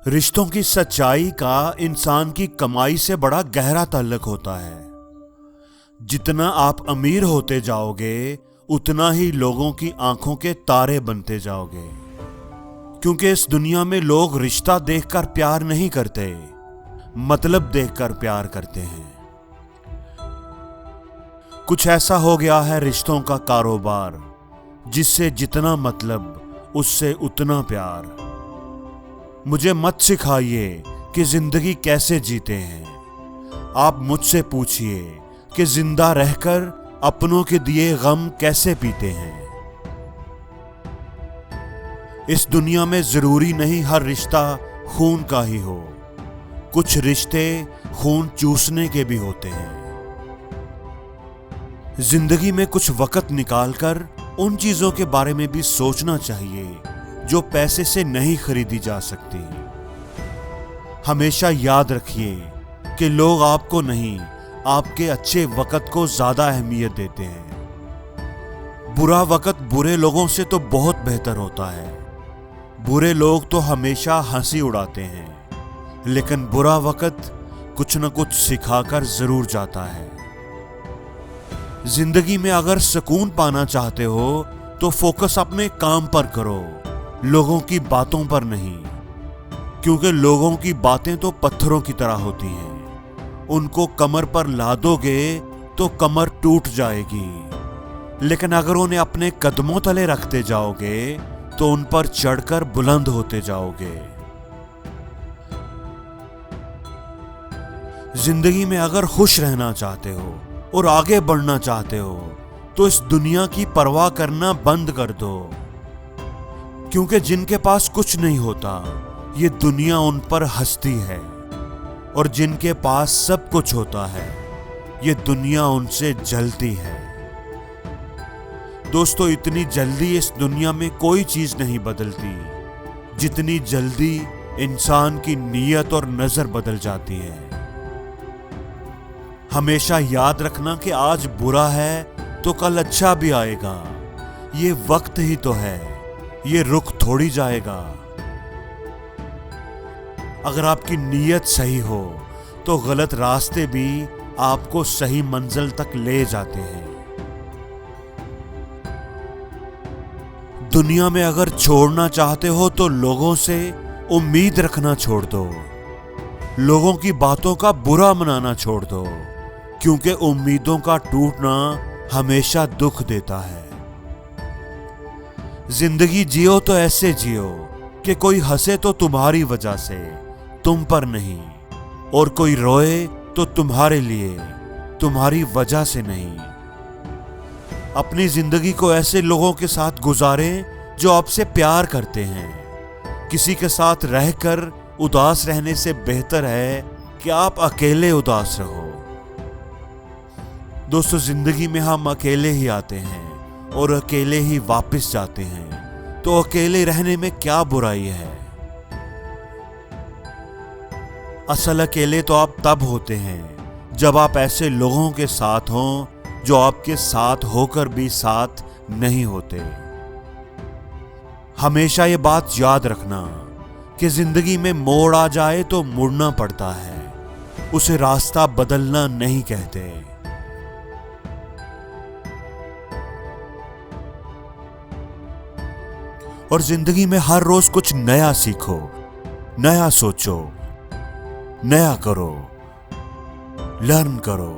रिश्तों की सच्चाई का इंसान की कमाई से बड़ा गहरा ताल्लुक होता है। जितना आप अमीर होते जाओगे उतना ही लोगों की आंखों के तारे बनते जाओगे, क्योंकि इस दुनिया में लोग रिश्ता देखकर प्यार नहीं करते, मतलब देखकर प्यार करते हैं। कुछ ऐसा हो गया है रिश्तों का कारोबार, जिससे जितना मतलब उससे उतना प्यार। मुझे मत सिखाइए कि जिंदगी कैसे जीते हैं, आप मुझसे पूछिए कि जिंदा रहकर अपनों के दिए गम कैसे पीते हैं। इस दुनिया में जरूरी नहीं हर रिश्ता खून का ही हो, कुछ रिश्ते खून चूसने के भी होते हैं। जिंदगी में कुछ वक्त निकालकर उन चीजों के बारे में भी सोचना चाहिए जो पैसे से नहीं खरीदी जा सकती। हमेशा याद रखिए कि लोग आपको नहीं, आपके अच्छे वक्त को ज्यादा अहमियत देते हैं। बुरा वक्त बुरे लोगों से तो बहुत बेहतर होता है। बुरे लोग तो हमेशा हंसी उड़ाते हैं, लेकिन बुरा वक्त कुछ न कुछ सिखाकर जरूर जाता है। जिंदगी में अगर सुकून पाना चाहते हो तो फोकस अपने काम पर करो, लोगों की बातों पर नहीं, क्योंकि लोगों की बातें तो पत्थरों की तरह होती हैं। उनको कमर पर ला दोगे तो कमर टूट जाएगी, लेकिन अगर उन्हें अपने कदमों तले रखते जाओगे तो उन पर चढ़कर बुलंद होते जाओगे। जिंदगी में अगर खुश रहना चाहते हो और आगे बढ़ना चाहते हो तो इस दुनिया की परवाह करना बंद कर दो, क्योंकि जिनके पास कुछ नहीं होता ये दुनिया उन पर हंसती है, और जिनके पास सब कुछ होता है ये दुनिया उनसे जलती है। दोस्तों, इतनी जल्दी इस दुनिया में कोई चीज नहीं बदलती जितनी जल्दी इंसान की नीयत और नजर बदल जाती है। हमेशा याद रखना कि आज बुरा है तो कल अच्छा भी आएगा। ये वक्त ही तो है, ये रुक थोड़ी जाएगा। अगर आपकी नीयत सही हो तो गलत रास्ते भी आपको सही मंजिल तक ले जाते हैं। दुनिया में अगर छोड़ना चाहते हो तो लोगों से उम्मीद रखना छोड़ दो, लोगों की बातों का बुरा मनाना छोड़ दो, क्योंकि उम्मीदों का टूटना हमेशा दुख देता है। जिंदगी जियो तो ऐसे जियो कि कोई हंसे तो तुम्हारी वजह से, तुम पर नहीं, और कोई रोए तो तुम्हारे लिए, तुम्हारी वजह से नहीं। अपनी जिंदगी को ऐसे लोगों के साथ गुजारें जो आपसे प्यार करते हैं। किसी के साथ रहकर उदास रहने से बेहतर है कि आप अकेले उदास रहो। दोस्तों, जिंदगी में हम अकेले ही आते हैं और अकेले ही वापस जाते हैं, तो अकेले रहने में क्या बुराई है। असल अकेले तो आप तब होते हैं जब आप ऐसे लोगों के साथ हों जो आपके साथ होकर भी साथ नहीं होते। हमेशा ये बात याद रखना कि जिंदगी में मोड़ आ जाए तो मुड़ना पड़ता है, उसे रास्ता बदलना नहीं कहते। और जिंदगी में हर रोज कुछ नया सीखो, नया सोचो, नया करो, लर्न करो।